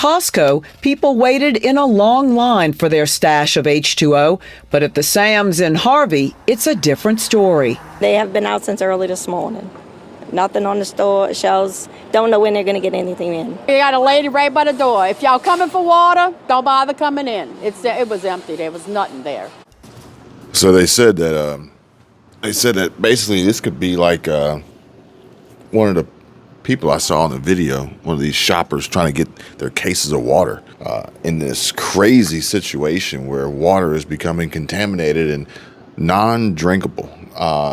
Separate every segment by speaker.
Speaker 1: Costco, people waited in a long line for their stash of H2O, but at the Sam's in Harvey, it's a different story.
Speaker 2: They have been out since early this morning. Nothing on the store shelves. Don't know when they're going to get anything in.
Speaker 3: We got a lady right by the door. If y'all coming for water, don't bother coming in. It was empty. There was nothing there.
Speaker 4: So they said that basically this could be like one of the people I saw in the video, one of these shoppers trying to get their cases of water in this crazy situation where water is becoming contaminated and non-drinkable,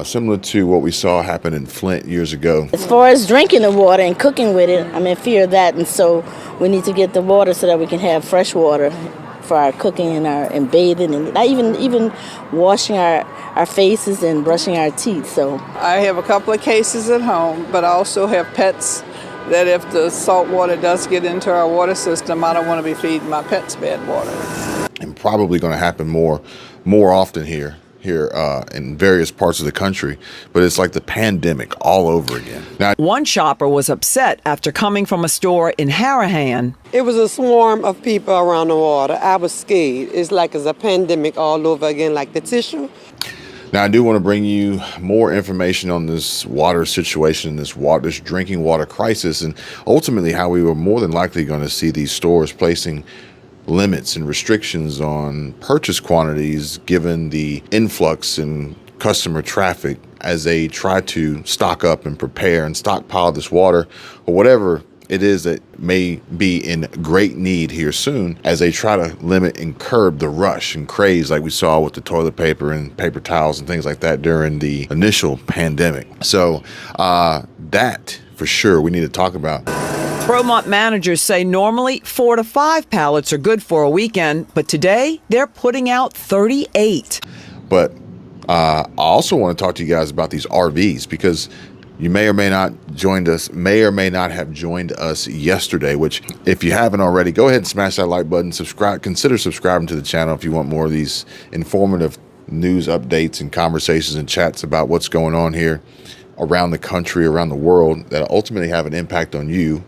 Speaker 4: similar to what we saw happen in Flint years ago.
Speaker 5: As far as drinking the water and cooking with it, I'm in fear of that, and so we need to get the water so that we can have fresh water for our cooking and bathing, and even washing our faces and brushing our teeth. So
Speaker 6: I have a couple of cases at home, but I also have pets that if the salt water does get into our water system, I don't want to be feeding my pets bad water.
Speaker 4: And probably going to happen more often here in various parts of the country, but it's like the pandemic all over again. Now,
Speaker 1: one shopper was upset after coming from a store in Harahan.
Speaker 7: It was a swarm of people around the water. I was scared. It's like it's a pandemic all over again, like the tissue.
Speaker 4: Now, I do want to bring you more information on this water situation, this drinking water crisis, and ultimately how we were more than likely going to see these stores placing limits and restrictions on purchase quantities given the influx in customer traffic as they try to stock up and prepare and stockpile this water or whatever it is that may be in great need here soon, as they try to limit and curb the rush and craze like we saw with the toilet paper and paper towels and things like that during the initial pandemic. So that for sure we need to talk about.
Speaker 1: Promont managers say normally 4 to 5 pallets are good for a weekend, but today they're putting out 38.
Speaker 4: But I also want to talk to you guys about these RVs, because you may or may not have joined us yesterday, which if you haven't already, go ahead and smash that like button, consider subscribing to the channel if you want more of these informative news updates and conversations and chats about what's going on here around the country, around the world, that ultimately have an impact on you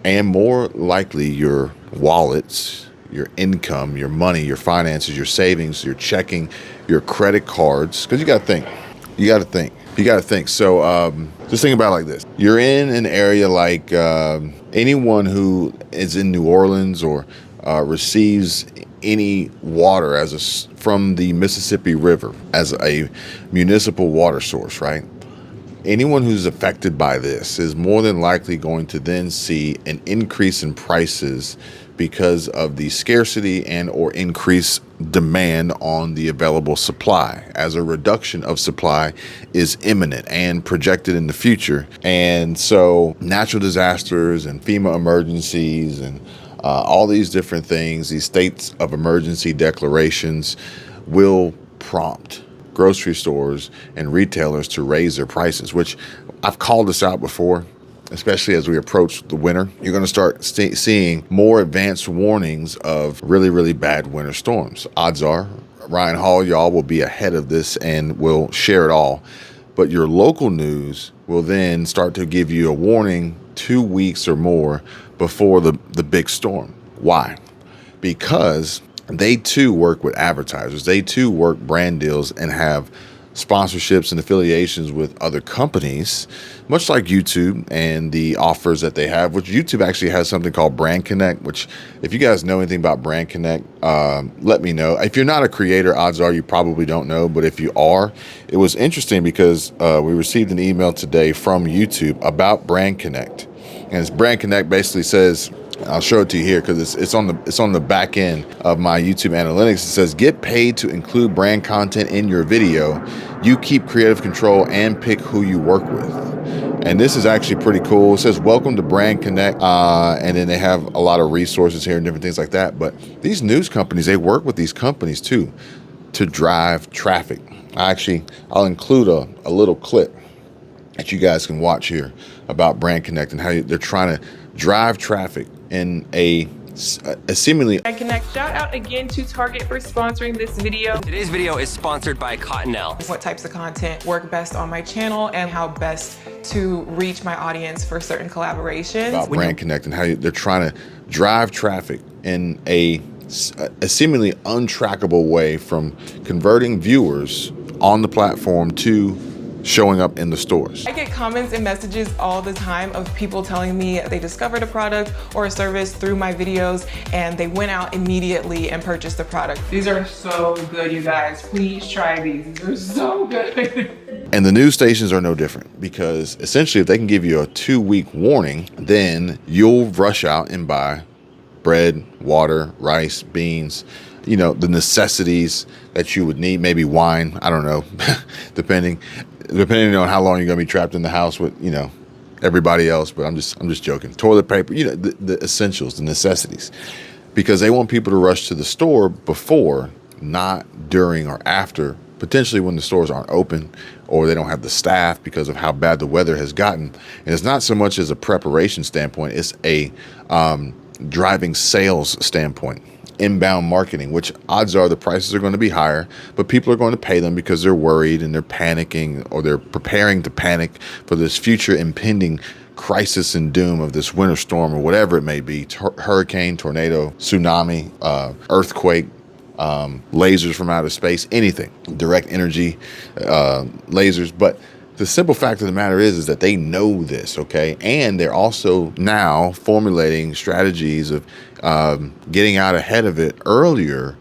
Speaker 4: and more likely your wallets, your income, your money, your finances, your savings, your checking, your credit cards. Because you got to think. So just think about it like this. You're in an area like anyone who is in New Orleans or receives any water from the Mississippi River as a municipal water source, right? Anyone who's affected by this is more than likely going to then see an increase in prices because of the scarcity and or increased demand on the available supply, as a reduction of supply is imminent and projected in the future. And so natural disasters and FEMA emergencies and all these different things, these states of emergency declarations will prompt grocery stores and retailers to raise their prices, which I've called this out before, especially as we approach the winter. You're going to start seeing more advanced warnings of really, really bad winter storms. Odds are Ryan Hall, y'all will be ahead of this and will share it all. But your local news will then start to give you a warning 2 weeks or more before the big storm. Why? Because they too work with advertisers. They too work brand deals and have sponsorships and affiliations with other companies, much like YouTube and the offers that they have, which YouTube actually has something called Brand Connect, which if you guys know anything about Brand Connect, let me know. If you're not a creator, odds are you probably don't know, but if you are, it was interesting because we received an email today from YouTube about Brand Connect. And it's Brand Connect basically says, I'll show it to you here because it's on the back end of my YouTube analytics. It says, get paid to include brand content in your video. You keep creative control and pick who you work with. And this is actually pretty cool. It says, welcome to Brand Connect. And then they have a lot of resources here and different things like that. But these news companies, they work with these companies too to drive traffic. I'll include a little clip that you guys can watch here about Brand Connect and how they're trying to drive traffic in a seemingly...
Speaker 8: Brand Connect, shout out again to Target for sponsoring this video.
Speaker 9: Today's video is sponsored by Cottonelle.
Speaker 8: What types of content work best on my channel and how best to reach my audience for certain collaborations.
Speaker 4: About brand connect and how they're trying to drive traffic in a seemingly untrackable way from converting viewers on the platform to showing up in the stores.
Speaker 8: I get comments and messages all the time of people telling me they discovered a product or a service through my videos and they went out immediately and purchased the product. These are so good, you guys. Please try these. These are so good.
Speaker 4: And the news stations are no different, because essentially if they can give you a 2-week warning, then you'll rush out and buy bread, water, rice, beans, you know, the necessities that you would need, maybe wine, I don't know, depending on how long you're going to be trapped in the house with, you know, everybody else. But I'm just joking. Toilet paper, you know, the essentials, the necessities, because they want people to rush to the store before, not during or after, potentially when the stores aren't open or they don't have the staff because of how bad the weather has gotten. And it's not so much as a preparation standpoint, it's a driving sales standpoint. Inbound marketing, which odds are the prices are going to be higher, but people are going to pay them because they're worried and they're panicking, or they're preparing to panic for this future impending crisis and doom of this winter storm or whatever it may be, hurricane, tornado, tsunami, earthquake, lasers from outer space, anything, direct energy, lasers. But the simple fact of the matter is that they know this, okay? And they're also now formulating strategies of getting out ahead of it earlier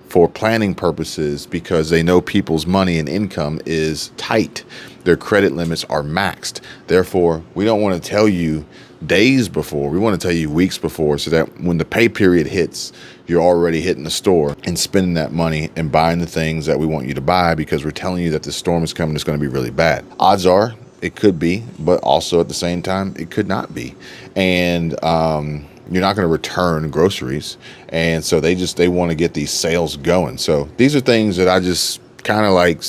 Speaker 4: for planning purposes, because they know people's money and income is tight. Their credit limits are maxed. Therefore, we don't want to tell you days before. We want to tell you weeks before, so that when the pay period hits, you're already hitting the store and spending that money and buying the things that we want you to buy, because we're telling you that the storm is coming. It's going to be really bad. Odds are it could be, but also at the same time, it could not be. And you're not going to return groceries. And so they want to get these sales going. So these are things that I just kind of like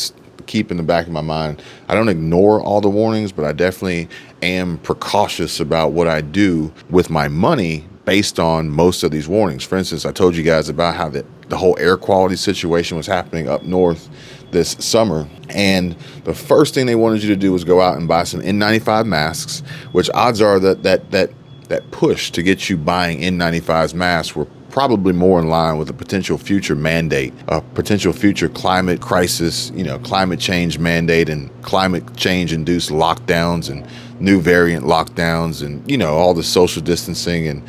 Speaker 4: keep in the back of my mind. I don't ignore all the warnings, but I definitely am precautious about what I do with my money based on most of these warnings. For instance, I told you guys about how the whole air quality situation was happening up north this summer. And the first thing they wanted you to do was go out and buy some N95 masks, which odds are that push to get you buying N95s masks were probably more in line with a potential future mandate, a potential future climate crisis, you know, climate change mandate and climate change induced lockdowns and new variant lockdowns and, you know, all the social distancing and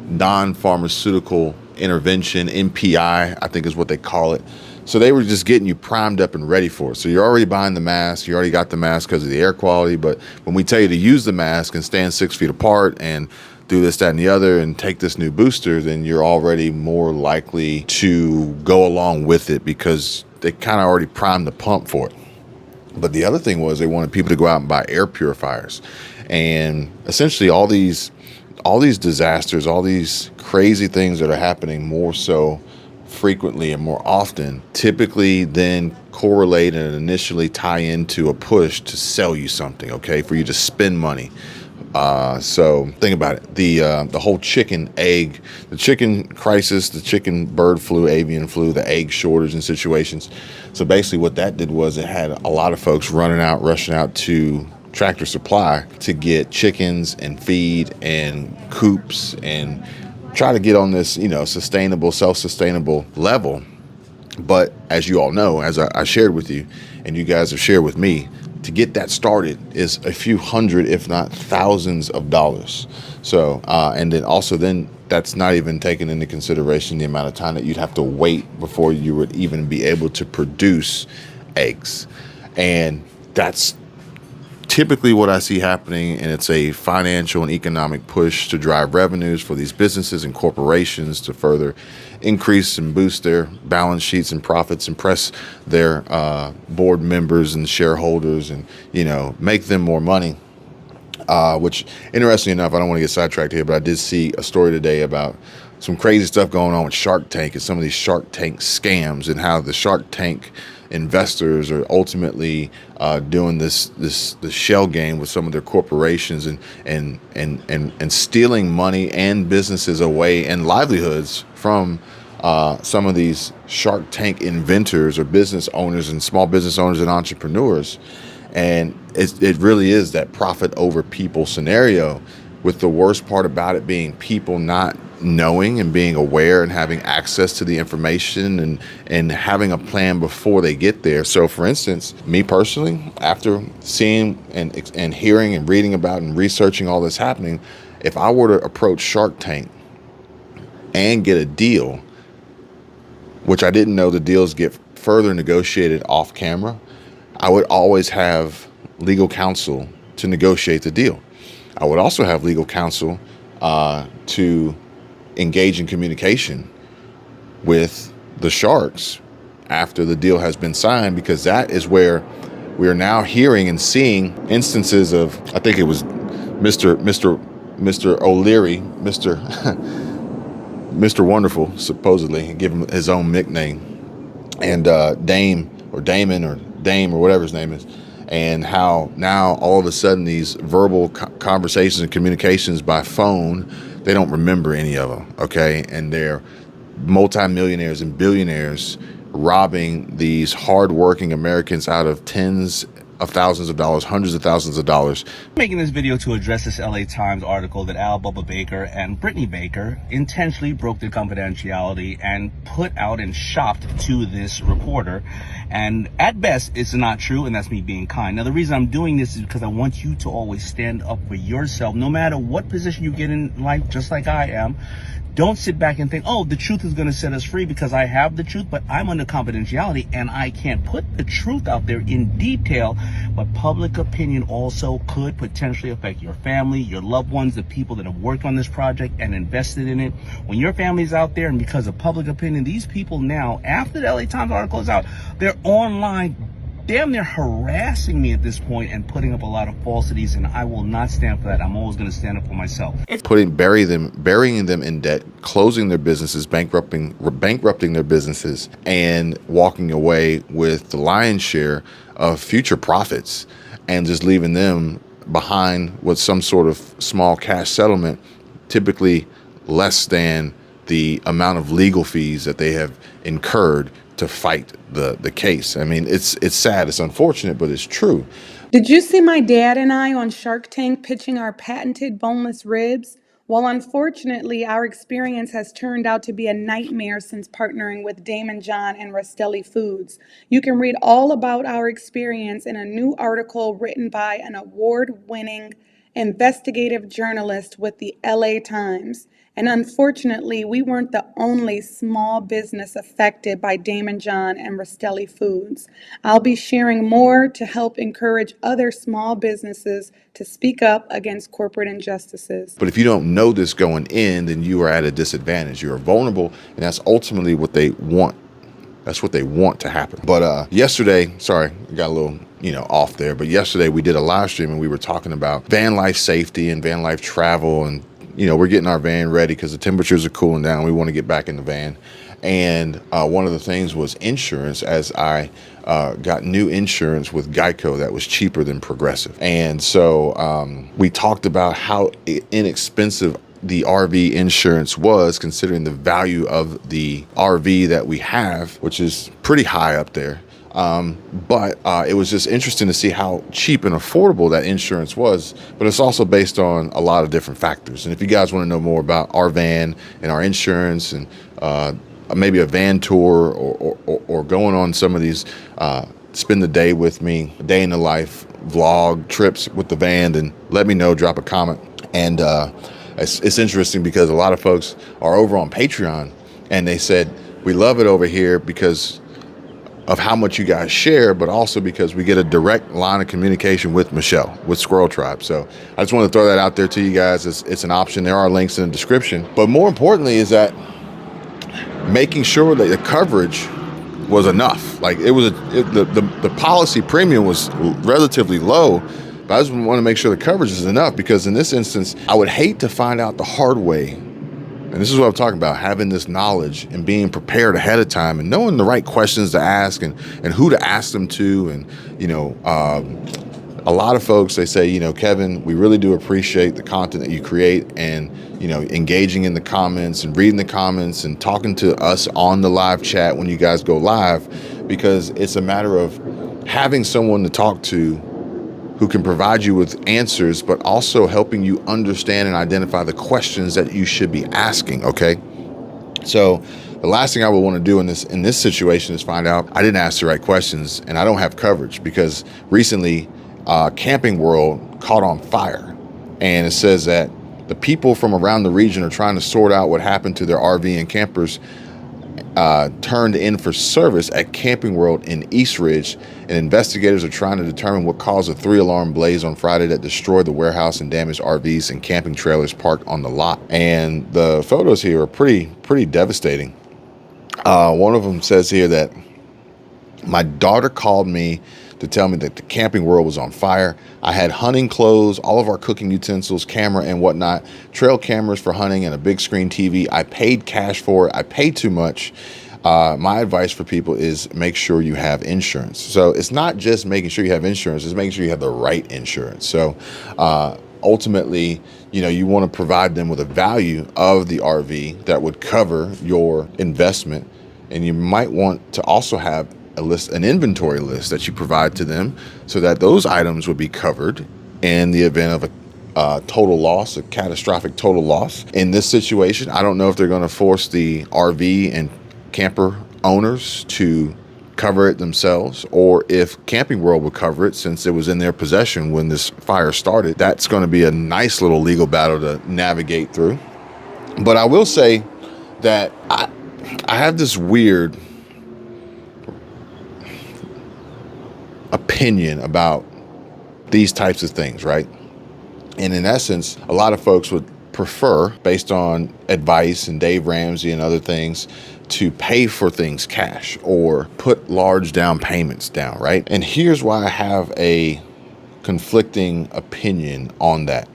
Speaker 4: non-pharmaceutical intervention, NPI, I think is what they call it. So they were just getting you primed up and ready for it. So you're already buying the mask. You already got the mask because of the air quality. But when we tell you to use the mask and stand 6 feet apart and do this, that, and the other and take this new booster, then you're already more likely to go along with it, because they kind of already primed the pump for it. But the other thing was they wanted people to go out and buy air purifiers. And essentially all these disasters, all these crazy things that are happening more so frequently and more often, typically then correlate and initially tie into a push to sell you something, okay, for you to spend money. So think about it. The whole chicken crisis, the chicken bird flu, avian flu, the egg shortage and situations. So basically what that did was it had a lot of folks rushing out to Tractor Supply to get chickens and feed and coops and try to get on this, you know, sustainable, self-sustainable level. But as you all know, as I shared with you and you guys have shared with me, to get that started is a few hundred, if not thousands of dollars. So, and then that's not even taking into consideration the amount of time that you'd have to wait before you would even be able to produce eggs. And that's typically what I see happening, and it's a financial and economic push to drive revenues for these businesses and corporations to further increase and boost their balance sheets and profits, impress their board members and shareholders, and, you know, make them more money. Which, interestingly enough, I don't want to get sidetracked here, but I did see a story today about some crazy stuff going on with Shark Tank and some of these Shark Tank scams, and how the Shark Tank investors are ultimately doing this shell game with some of their corporations and stealing money and businesses away and livelihoods from some of these Shark Tank inventors or business owners and small business owners and entrepreneurs. And it really is that profit over people scenario, with the worst part about it being people not knowing and being aware and having access to the information and having a plan before they get there. So for instance, me personally, after seeing and hearing and reading about and researching all this happening, if I were to approach Shark Tank and get a deal, which I didn't know the deals get further negotiated off camera, I would always have legal counsel to negotiate the deal. I would also have legal counsel to engage in communication with the sharks after the deal has been signed, because that is where we are now hearing and seeing instances of, I think it was Mr. O'Leary, Mr. Wonderful, supposedly, give him his own nickname, and Dame or Damon or Dame or whatever his name is, and how now all of a sudden these verbal conversations and communications by phone, they don't remember any of them, okay? And they're multimillionaires and billionaires robbing these hardworking Americans out of tens of thousands of dollars, hundreds of thousands of dollars.
Speaker 9: Making this video to address this LA Times article that Al Bubba Baker and Brittany Baker intentionally broke their confidentiality and put out and shopped to this reporter. And at best, it's not true, and that's me being kind. Now, the reason I'm doing this is because I want you to always stand up for yourself, no matter what position you get in life, just like I am. Don't sit back and think, oh, the truth is going to set us free because I have the truth, but I'm under confidentiality and I can't put the truth out there in detail. But public opinion also could potentially affect your family, your loved ones, the people that have worked on this project and invested in it. When your family's out there and because of public opinion, these people now, after the LA Times article is out, they're online damn near harassing me at this point and putting up a lot of falsities, and I will not stand for that. I'm always going to stand up for myself.
Speaker 4: Burying them in debt, closing their businesses, bankrupting their businesses, and walking away with the lion's share of future profits, and just leaving them behind with some sort of small cash settlement, typically less than the amount of legal fees that they have incurred to fight the case. I mean, it's sad, it's unfortunate, but it's true.
Speaker 10: Did you see my dad and I on Shark Tank pitching our patented boneless ribs? Well, unfortunately, our experience has turned out to be a nightmare since partnering with Damon John and Rastelli Foods. You can read all about our experience in a new article written by an award-winning investigative journalist with the LA Times. And unfortunately, we weren't the only small business affected by Damon John and Rastelli Foods. I'll be sharing more to help encourage other small businesses to speak up against corporate injustices.
Speaker 4: But if you don't know this going in, then you are at a disadvantage. You are vulnerable, and that's ultimately what they want. That's what they want to happen. But yesterday, sorry, I got a little, off there. But yesterday we did a live stream and we were talking about van life safety and van life travel, and we're getting our van ready because the temperatures are cooling down. We want to get back in the van. And one of the things was insurance, as I got new insurance with Geico that was cheaper than Progressive. And so we talked about how inexpensive the RV insurance was, considering the value of the RV that we have, which is pretty high up there. But it was just interesting to see how cheap and affordable that insurance was. But it's also based on a lot of different factors. And if you guys want to know more about our van and our insurance, and maybe a van tour or going on some of these spend the day with me, day in the life vlog trips with the van, then let me know, drop a comment. And it's interesting because a lot of folks are over on Patreon and they said, we love it over here because of how much you guys share, but also because we get a direct line of communication with Michelle, with Squirrel Tribe. So I just want to throw that out there to you guys. It's an option. There are links in the description. But more importantly is that making sure that the coverage was enough. Like the policy premium was relatively low, but I just want to make sure the coverage is enough, because in this instance, I would hate to find out the hard way. And this is what I'm talking about, having this knowledge and being prepared ahead of time and knowing the right questions to ask and who to ask them to. And, a lot of folks, they say, Kevin, we really do appreciate the content that you create, and, engaging in the comments and reading the comments and talking to us on the live chat when you guys go live, because it's a matter of having someone to talk to who can provide you with answers, but also helping you understand and identify the questions that you should be asking, okay? So the last thing I would want to do in this situation is find out I didn't ask the right questions and I don't have coverage, because recently Camping World caught on fire, and it says that the people from around the region are trying to sort out what happened to their RV and campers turned in for service at Camping World in East Ridge, and investigators are trying to determine what caused a 3-alarm blaze on Friday that destroyed the warehouse and damaged RVs and camping trailers parked on the lot. And the photos here are pretty devastating. One of them says here that my daughter called me to tell me that the Camping World was on fire. I had hunting clothes, all of our cooking utensils, camera and whatnot, trail cameras for hunting, and a big screen TV. I paid cash for it. I paid too much. My advice for people is make sure you have insurance. So it's not just making sure you have insurance, it's making sure you have the right insurance. So ultimately, you want to provide them with a value of the RV that would cover your investment. And you might want to also have an inventory list that you provide to them, so that those items would be covered in the event of a total loss, a catastrophic total loss. In this situation, I don't know if they're going to force the RV and camper owners to cover it themselves, or if Camping World would cover it since it was in their possession when this fire started. That's going to be a nice little legal battle to navigate through. But I will say that I have this weird opinion about these types of things, right? And in essence, a lot of folks would prefer, based on advice and Dave Ramsey and other things, to pay for things cash or put large down payments down, right? And here's why I have a conflicting opinion on that.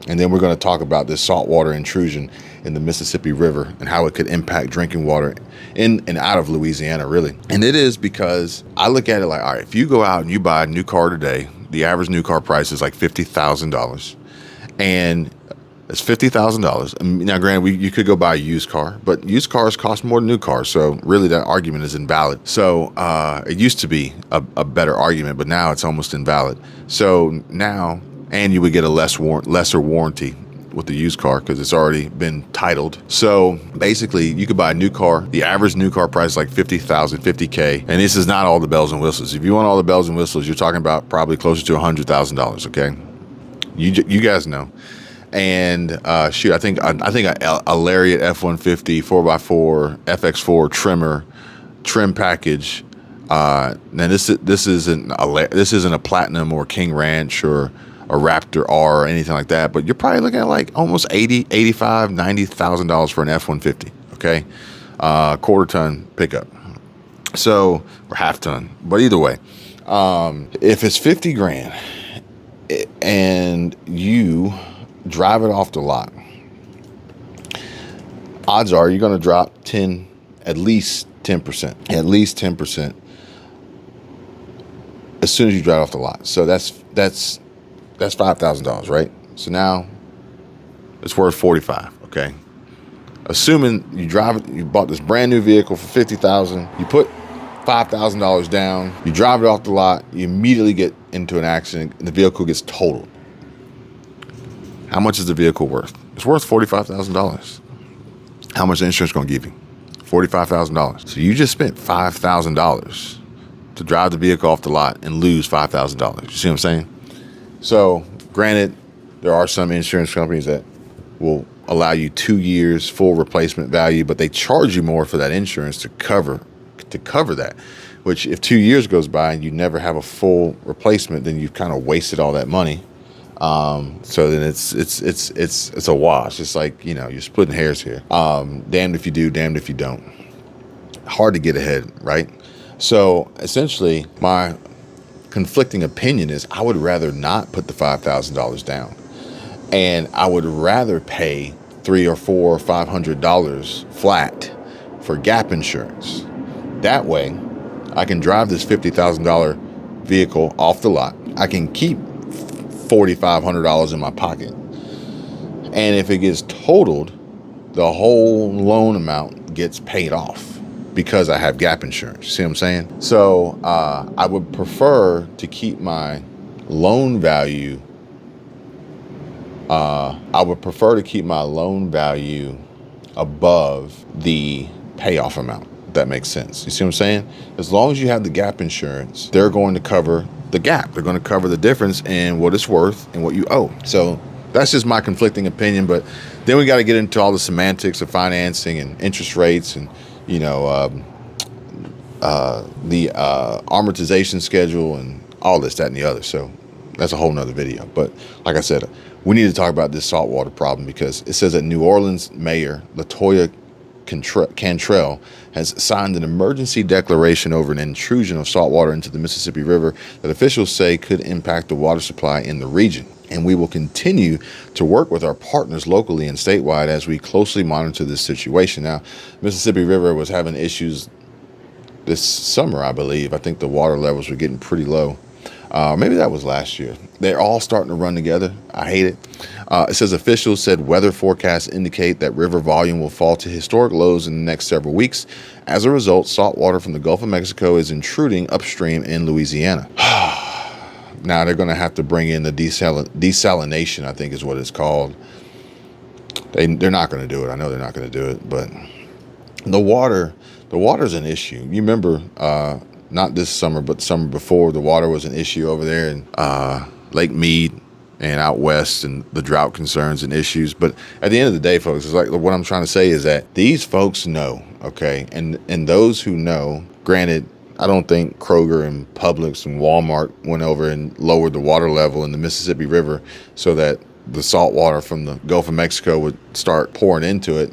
Speaker 4: And then we're going to talk about this saltwater intrusion in the Mississippi River and how it could impact drinking water in and out of Louisiana, really. And it is because I look at it like, all right, if you go out and you buy a new car today, the average new car price is like $50,000. And it's $50,000. Now, granted, you could go buy a used car, but used cars cost more than new cars. So really that argument is invalid. So it used to be a better argument, but now it's almost invalid. So now, and you would get a lesser warranty with the used car because it's already been titled. So basically, you could buy a new car. The average new car price is like $50,000, $50K. And this is not all the bells and whistles. If you want all the bells and whistles, you're talking about probably closer to $100,000. Okay, you guys know. And shoot, I think a Lariat F-150 4x4 FX4 trim package. Now this isn't a Platinum or King Ranch or a Raptor R or anything like that, but you're probably looking at like almost $80,000, $85,000, $90,000 for an F-150. Okay, quarter ton pickup, so or half ton. But either way, if it's 50 grand and you drive it off the lot, odds are you're going to drop at least 10% as soon as you drive off the lot. So that's $5,000, right? So now it's worth $45,000. Okay, assuming you bought this brand new vehicle for $50,000, you put $5,000 down, you drive it off the lot, you immediately get into an accident, and the vehicle gets totaled. How much is the vehicle worth? It's worth $45,000. How much is the insurance going to give you? $45,000. So you just spent $5,000 to drive the vehicle off the lot and lose $5,000. You see what I'm saying? So granted, there are some insurance companies that will allow you 2 years full replacement value, but they charge you more for that insurance to cover that, which if 2 years goes by and you never have a full replacement, then you've kind of wasted all that money. So then it's a wash. It's like, you're splitting hairs here. Damned if you do, damned if you don't. Hard to get ahead, right? So essentially my conflicting opinion is I would rather not put the $5,000 down, and I would rather pay $300 or $400 or $500 flat for gap insurance. That way I can drive this $50,000 vehicle off the lot. I can keep $4,500 in my pocket, and if it gets totaled, the whole loan amount gets paid off because I have gap insurance. See what I'm saying? So I would prefer to keep my loan value, I would prefer to keep my loan value above the payoff amount. If that makes sense. You see what I'm saying? As long as you have the gap insurance, they're going to cover the gap. They're going to cover the difference in what it's worth and what you owe. So that's just my conflicting opinion. But then we got to get into all the semantics of financing and interest rates and, you know, the amortization schedule and all this, that, and the other. So that's a whole nother video. But like I said, we need to talk about this saltwater problem because it says that New Orleans Mayor LaToya Cantrell has signed an emergency declaration over an intrusion of saltwater into the Mississippi River that officials say could impact the water supply in the region. And we will continue to work with our partners locally and statewide as we closely monitor this situation. Now, Mississippi River was having issues this summer, I believe. I think the water levels were getting pretty low. Maybe that was last year. They're all starting to run together. I hate it. It says officials said weather forecasts indicate that river volume will fall to historic lows in the next several weeks. As a result, salt water from the Gulf of Mexico is intruding upstream in Louisiana. Now they're going to have to bring in the desalination, I think is what it's called. They're not going to do it. I know they're not going to do it, but the water's an issue. You remember, not this summer, but the summer before, the water was an issue over there in Lake Mead and out west, and the drought concerns and issues. But at the end of the day, folks, it's like what I'm trying to say is that these folks know, okay? And those who know, granted, I don't think Kroger and Publix and Walmart went over and lowered the water level in the Mississippi River so that the salt water from the Gulf of Mexico would start pouring into it,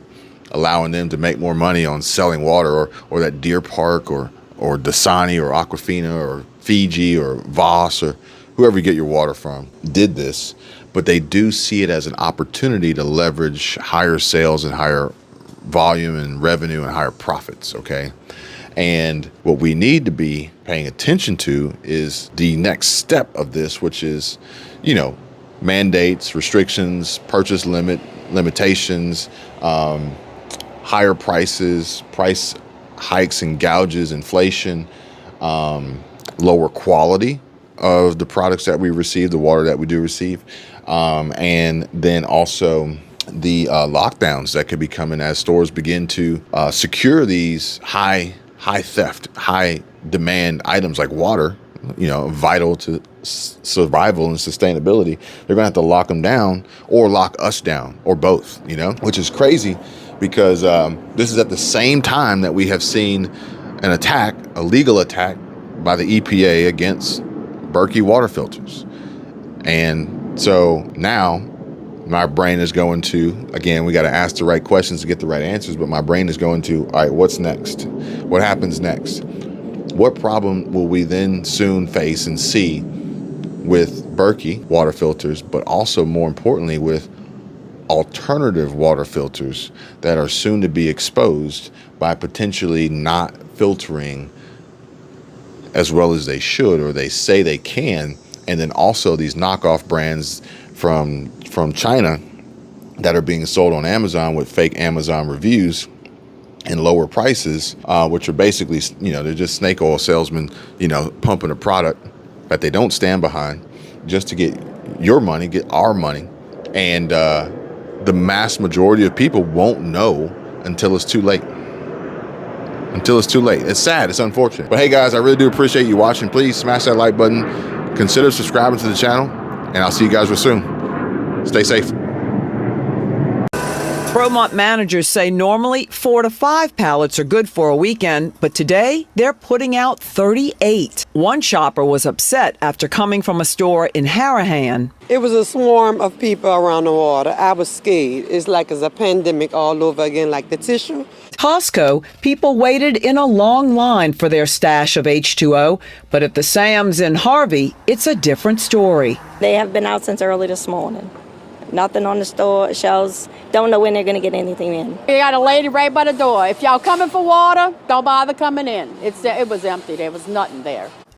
Speaker 4: allowing them to make more money on selling water, or that Deer Park or Dasani or Aquafina or Fiji or Voss or whoever you get your water from did this. But they do see it as an opportunity to leverage higher sales and higher volume and revenue and higher profits, okay? And what we need to be paying attention to is the next step of this, which is, you know, mandates, restrictions, purchase limitations, higher prices, price hikes and gouges, inflation, lower quality of the products that we receive, the water that we do receive, and then also the lockdowns that could be coming as stores begin to secure these high theft, high demand items like water, you know, vital to survival and sustainability. They're gonna have to lock them down or lock us down or both, you know, which is crazy because this is at the same time that we have seen an attack, a legal attack by the EPA against Berkey water filters. And so now my brain is going to, again, we got to ask the right questions to get the right answers, but my brain is going to, all right, what's next? What happens next? What problem will we then soon face and see with Berkey water filters, but also more importantly with alternative water filters that are soon to be exposed by potentially not filtering as well as they should, or they say they can, and then also these knockoff brands from China that are being sold on Amazon with fake Amazon reviews and lower prices, which are basically, you know, they're just snake oil salesmen, you know, pumping a product that they don't stand behind just to get your money, get our money. And the mass majority of people won't know until it's too late. It's sad. It's unfortunate. But hey, guys, I really do appreciate you watching. Please smash that like button. Consider subscribing to the channel. And I'll see you guys real soon. Stay safe.
Speaker 1: Bromont managers say normally 4 to 5 pallets are good for a weekend, but today they're putting out 38. One shopper was upset after coming from a store in Harahan.
Speaker 7: It was a swarm of people around the water. I was scared. It's like it's a pandemic all over again, like the tissue.
Speaker 1: Costco, people waited in a long line for their stash of H2O, but at the Sam's in Harvey, it's a different story.
Speaker 2: They have been out since early this morning. Nothing on the store shelves. Don't know when they're going to get anything in.
Speaker 3: We got a lady right by the door. If y'all coming for water, don't bother coming in. It was empty. There was nothing there.